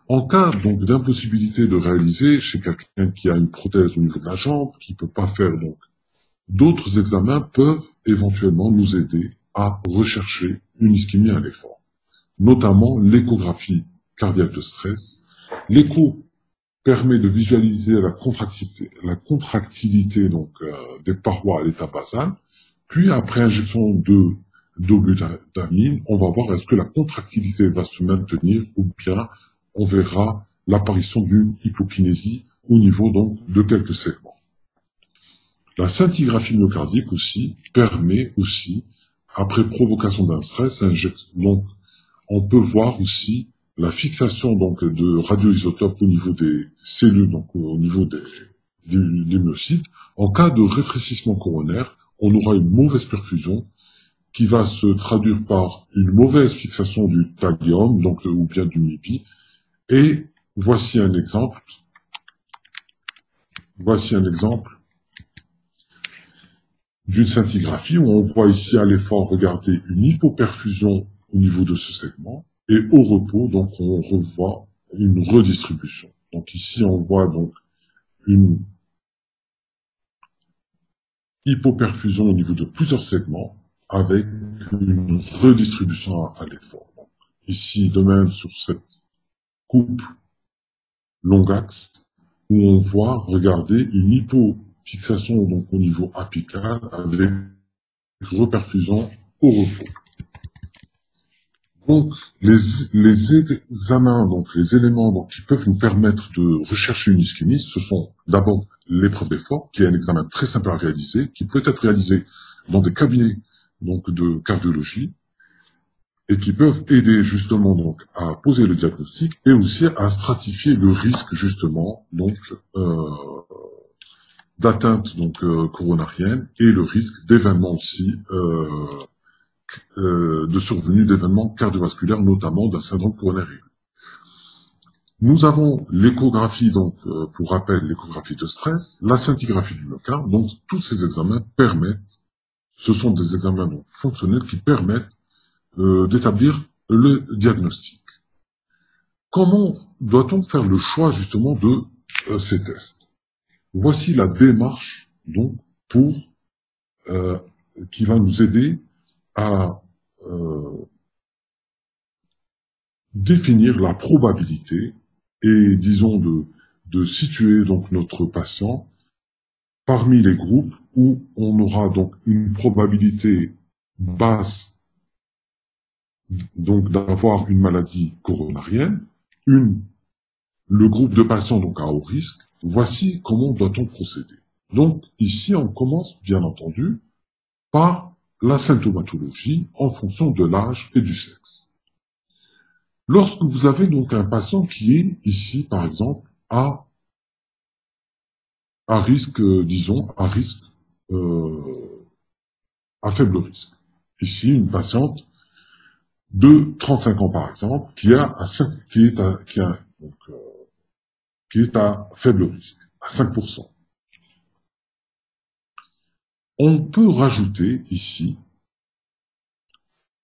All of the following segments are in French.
En cas donc d'impossibilité de réaliser chez quelqu'un qui a une prothèse au niveau de la jambe, qui ne peut pas faire donc, d'autres examens peuvent éventuellement nous aider à rechercher une ischémie à l'effort, notamment l'échographie cardiaque de stress. L'écho permet de visualiser la contractilité donc, des parois à l'état basal, puis après injection de d'obutamine, on va voir est-ce que la contractilité va se maintenir ou bien on verra l'apparition d'une hypokinésie au niveau donc de quelques segments. La scintigraphie myocardique aussi permet aussi, après provocation d'un stress, donc on peut voir aussi la fixation donc de radioisotopes au niveau des cellules, donc au niveau des myocytes. En cas de rétrécissement coronaire, on aura une mauvaise perfusion qui va se traduire par une mauvaise fixation du thallium, donc ou bien du MIPI. Et voici un exemple. Voici un exemple d'une scintigraphie où on voit ici à l'effort, regardez, une hypoperfusion au niveau de ce segment, et au repos, donc on revoit une redistribution. Donc ici, on voit donc une hypoperfusion au niveau de plusieurs segments, avec une redistribution à l'effort. Ici, de même, sur cette coupe long axe, où on voit, regardez, une hypofixation donc au niveau apical, avec reperfusion au repos. Donc, les examens, donc les éléments donc, qui peuvent nous permettre de rechercher une ischémie, ce sont d'abord l'épreuve d'effort, qui est un examen très simple à réaliser, qui peut être réalisé dans des cabinets donc, de cardiologie, et qui peuvent aider justement donc à poser le diagnostic et aussi à stratifier le risque justement donc d'atteinte donc coronarienne et le risque d'événements aussi de survenue d'événements cardiovasculaires, notamment d'un syndrome coronaire aigu. Nous avons l'échographie, donc, pour rappel, l'échographie de stress, la scintigraphie du myocarde. Donc, tous ces examens permettent, ce sont des examens donc, fonctionnels qui permettent d'établir le diagnostic. Comment doit-on faire le choix, justement, de ces tests? Voici la démarche, donc, qui va nous aider à définir la probabilité et, disons, de situer donc notre patient parmi les groupes où on aura donc une probabilité basse donc d'avoir une maladie coronarienne, le groupe de patients donc à haut risque. Voici comment doit-on procéder. Donc ici on commence bien entendu par la symptomatologie en fonction de l'âge et du sexe. Lorsque vous avez donc un patient qui est ici par exemple à risque, disons, à faible risque. Ici, une patiente de 35 ans, par exemple, qui est à faible risque, à 5%. On peut rajouter ici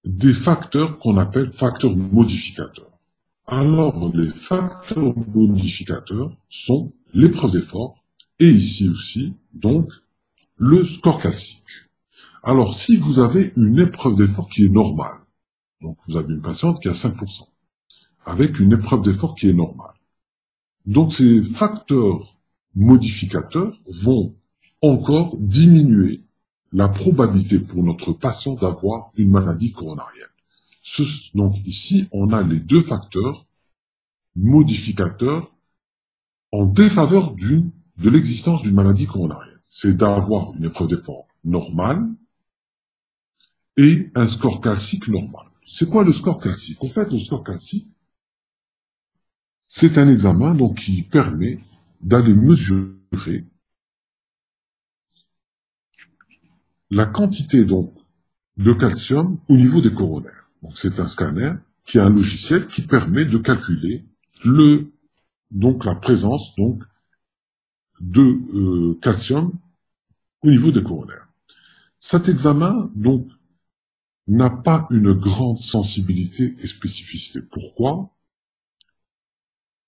des facteurs qu'on appelle facteurs modificateurs. Alors, les facteurs modificateurs sont l'épreuve d'effort, et ici aussi, donc, le score calcique. Alors, si vous avez une épreuve d'effort qui est normale, donc vous avez une patiente qui a 5%, avec une épreuve d'effort qui est normale. Donc, ces facteurs modificateurs vont encore diminuer la probabilité pour notre patient d'avoir une maladie coronarienne. Donc, ici, on a les deux facteurs modificateurs en défaveur de l'existence d'une maladie coronarienne. C'est d'avoir une épreuve d'effort normale et un score calcique normal. C'est quoi le score calcique? En fait, le score calcique, c'est un examen donc, qui permet d'aller mesurer la quantité donc, de calcium au niveau des coronaires. C'est un scanner qui a un logiciel qui permet de calculer donc, la présence donc, de calcium au niveau des coronaires. Cet examen donc, n'a pas une grande sensibilité et spécificité. Pourquoi?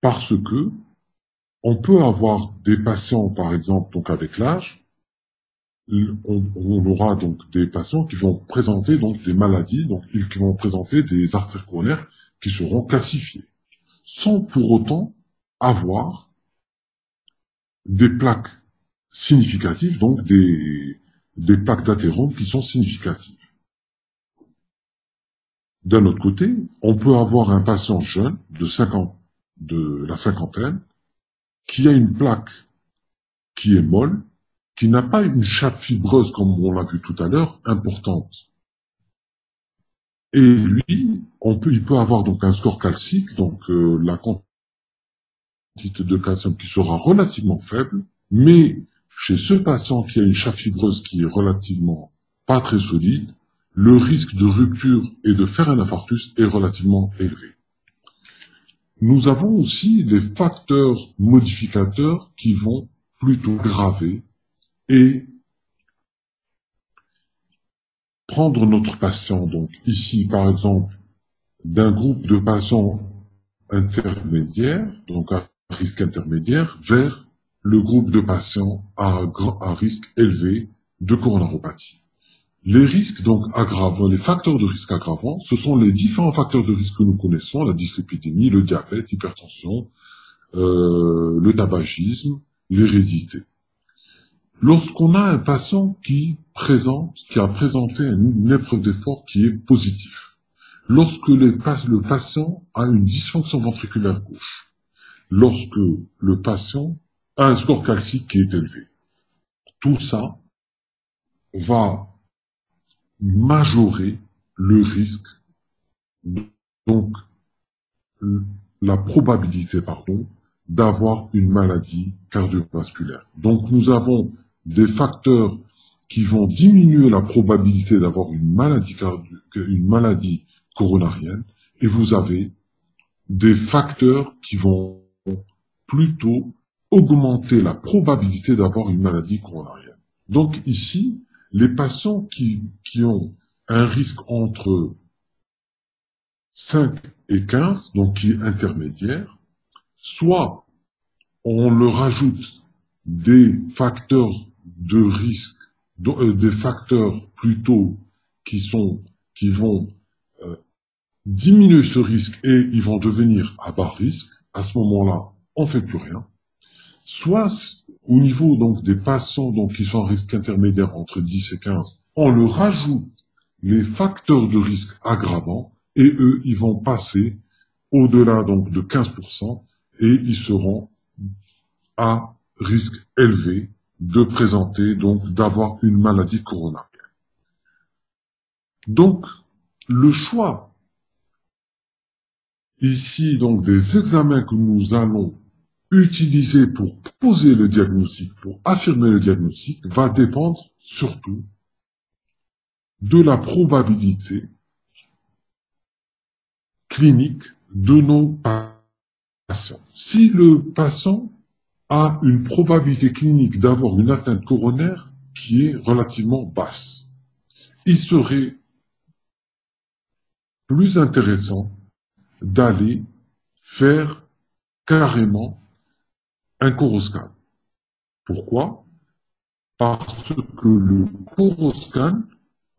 Parce que on peut avoir des patients, par exemple, donc avec l'âge, on aura donc des patients qui vont présenter donc des maladies, donc qui vont présenter des artères coronaires qui seront calcifiées, sans pour autant avoir des plaques significatives, donc des plaques d'athérome qui sont significatives. D'un autre côté, on peut avoir un patient jeune de la cinquantaine qui a une plaque qui est molle, qui n'a pas une chape fibreuse comme on l'a vu tout à l'heure, importante. Et lui, il peut avoir donc un score calcique, donc la quantité de calcium qui sera relativement faible, mais chez ce patient qui a une chape fibreuse qui est relativement pas très solide, le risque de rupture et de faire un infarctus est relativement élevé. Nous avons aussi des facteurs modificateurs qui vont plutôt graver et prendre notre patient, donc ici par exemple, d'un groupe de patients intermédiaires, donc à risque intermédiaire, vers le groupe de patients à risque élevé de coronaropathie. Les risques donc aggravants, les facteurs de risque aggravants, ce sont les différents facteurs de risque que nous connaissons, la dyslipidémie, le diabète, l'hypertension, le tabagisme, l'hérédité. Lorsqu'on a un patient qui a présenté une épreuve d'effort qui est positif, lorsque le patient a une dysfonction ventriculaire gauche, lorsque le patient a un score calcique qui est élevé, tout ça va majorer le risque, donc la probabilité, d'avoir une maladie cardiovasculaire. Donc nous avons des facteurs qui vont diminuer la probabilité d'avoir une maladie coronarienne, et vous avez des facteurs qui vont plutôt augmenter la probabilité d'avoir une maladie coronarienne. Donc ici, les patients qui ont un risque entre 5 et 15, donc qui est intermédiaire, soit on leur ajoute des facteurs de risque, des facteurs plutôt qui vont diminuer ce risque et ils vont devenir à bas risque. À ce moment-là, on fait plus rien. Soit au niveau donc des patients donc qui sont à risque intermédiaire entre 10 et 15, on leur rajoute les facteurs de risque aggravants et eux, ils vont passer au-delà donc de 15% et ils seront à risque élevé de présenter, donc d'avoir une maladie coronarienne. Donc, le choix ici donc des examens que nous allons utiliser pour poser le diagnostic, pour affirmer le diagnostic, va dépendre surtout de la probabilité clinique de nos patients. Si le patient a une probabilité clinique d'avoir une atteinte coronaire qui est relativement basse, il serait plus intéressant d'aller faire carrément un coroscan. Pourquoi? Parce que le coroscan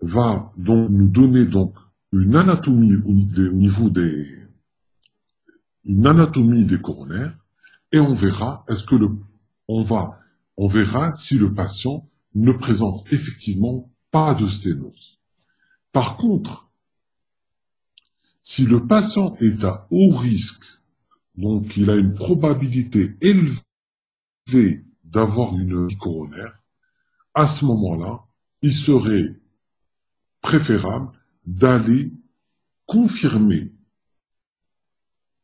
va donc nous donner donc une anatomie une anatomie des coronaires et on verra on verra si le patient ne présente effectivement pas de sténose. Par contre, si le patient est à haut risque, donc il a une probabilité élevée d'avoir une maladie coronaire, à ce moment-là, il serait préférable d'aller confirmer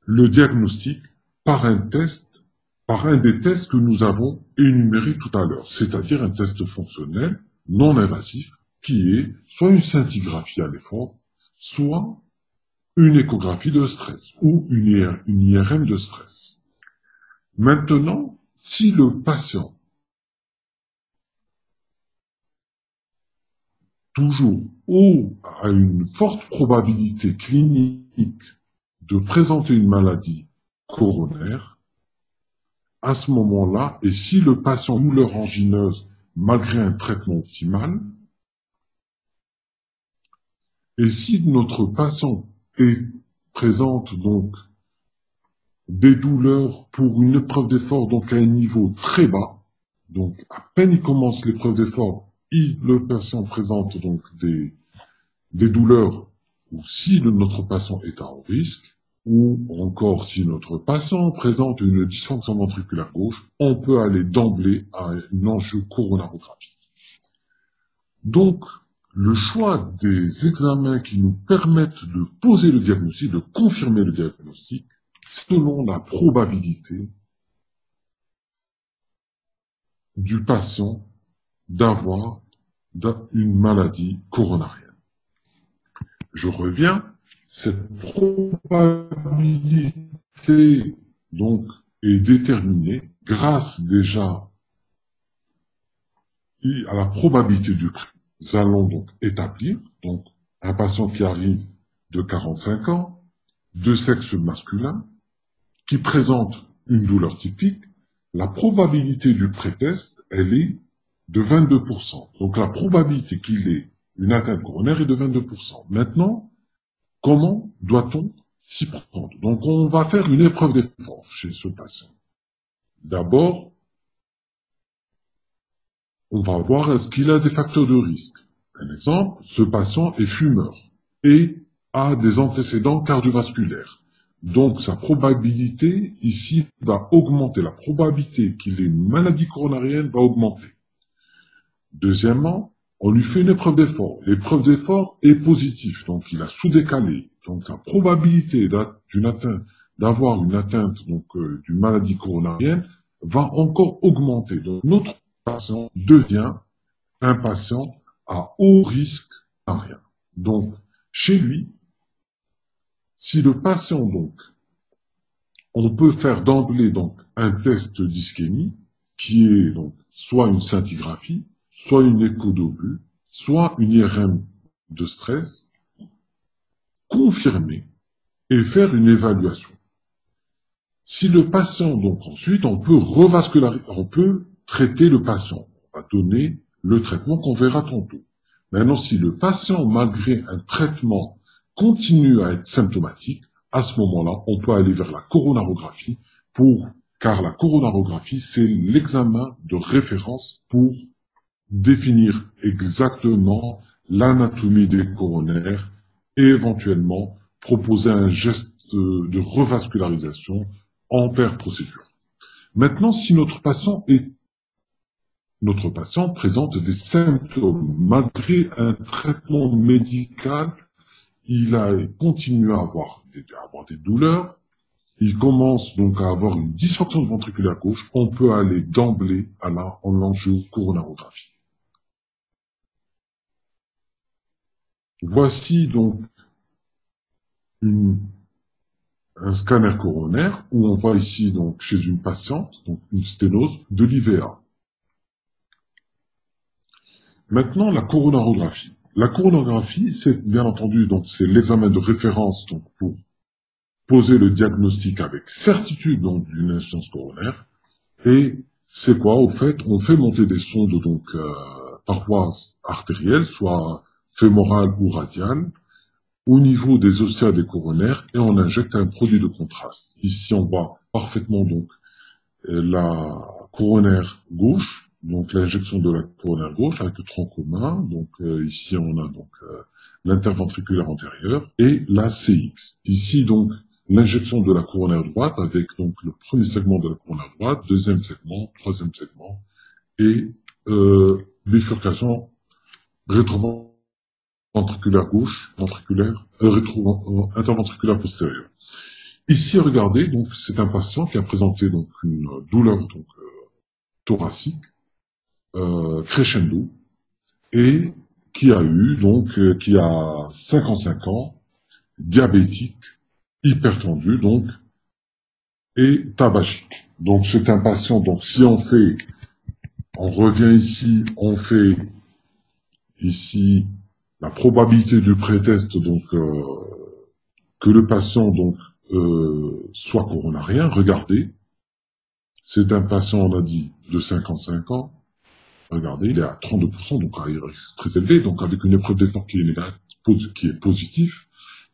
le diagnostic par un des tests que nous avons énumérés tout à l'heure, c'est-à-dire un test fonctionnel non invasif qui est soit une scintigraphie à l'effort, soit une échographie de stress ou une IRM de stress. Maintenant, si le patient toujours a une forte probabilité clinique de présenter une maladie coronaire, à ce moment-là, et si le patient a une douleur angineuse malgré un traitement optimal, et si notre patient présente donc des douleurs pour une épreuve d'effort donc à un niveau très bas, donc à peine il commence l'épreuve d'effort, le patient présente donc des douleurs, ou si notre patient est à haut risque, ou encore si notre patient présente une dysfonction ventriculaire gauche, on peut aller d'emblée à une angiocoronarographie. Donc, le choix des examens qui nous permettent de poser le diagnostic, de confirmer le diagnostic, selon la probabilité du patient d'avoir une maladie coronarienne. Je reviens, cette probabilité donc est déterminée grâce déjà à la probabilité du prix. Nous allons donc établir donc un patient qui arrive de 45 ans, de sexe masculin, qui présente une douleur typique. La probabilité du pré-test, elle est de 22%. Donc la probabilité qu'il ait une atteinte coronaire est de 22%. Maintenant, comment doit-on s'y prendre? Donc on va faire une épreuve d'effort chez ce patient. D'abord, on va voir est-ce qu'il a des facteurs de risque. Un exemple, ce patient est fumeur et a des antécédents cardiovasculaires. Donc sa probabilité ici va augmenter. La probabilité qu'il ait une maladie coronarienne va augmenter. Deuxièmement, on lui fait une épreuve d'effort. L'épreuve d'effort est positive, donc il a sous-décalé. Donc la probabilité d'avoir une atteinte d'une maladie coronarienne va encore augmenter. Donc notre patient devient un patient à haut risque coronarien. Donc chez lui, si le patient on peut faire d'emblée un test d'ischémie qui est soit une scintigraphie, soit une écho d'obus, soit une IRM de stress, confirmer et faire une évaluation. Si le patient, ensuite, on peut traiter le patient. On va donner le traitement qu'on verra tantôt. Maintenant, si le patient, malgré un traitement, continue à être symptomatique, à ce moment-là, on peut aller vers la coronarographie car la coronarographie, c'est l'examen de référence pour définir exactement l'anatomie des coronaires et éventuellement proposer un geste de revascularisation en paire procédure. Maintenant, si notre patient présente des symptômes, malgré un traitement médical, il continue à avoir des douleurs, il commence donc à avoir une dysfonction ventriculaire gauche, on peut aller d'emblée en angiocoronarographie. Voici donc un scanner coronaire où on voit ici chez une patiente une sténose de l'IVA. Maintenant la coronarographie. La coronarographie, c'est bien entendu c'est l'examen de référence pour poser le diagnostic avec certitude d'une insuffisance coronaire. Et c'est quoi? Au fait, on fait monter des sondes par voie artérielle, soit fémorale ou radiale, au niveau des ostéades coronaires, et on injecte un produit de contraste. Ici, on voit parfaitement la coronaire gauche, l'injection de la coronaire gauche avec le tronc commun. Ici, on a l'interventriculaire antérieur et la CX. Ici, l'injection de la coronaire droite avec le premier segment de la coronaire droite, deuxième segment, troisième segment, et bifurcation rétroventriculaire gauche, interventriculaire postérieure. Ici, regardez, c'est un patient qui a présenté une douleur thoracique crescendo et qui a qui a 55 ans, diabétique, hypertendu et tabagique. C'est un patient, si on revient ici, on fait ici la probabilité du pré-test que le patient soit coronarien. Regardez, C'est un patient, on a dit, de 55 ans. Regardez, il est à 32%, donc il reste très élevé, donc avec une épreuve d'effort qui est positif,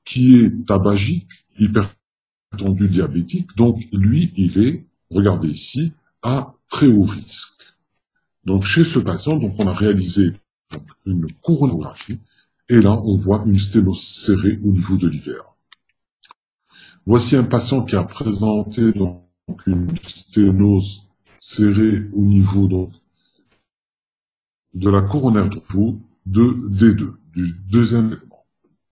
qui est tabagique, hypertendu, diabétique, donc lui, il est, regardez ici, à très haut risque. Donc chez ce patient, donc on a réalisé donc, une coronographie, et là on voit une sténose serrée au niveau de l'hiver. Voici un patient qui a présenté donc une sténose serrée au niveau donc, de la coronaire de peau de D2, du deuxième élément.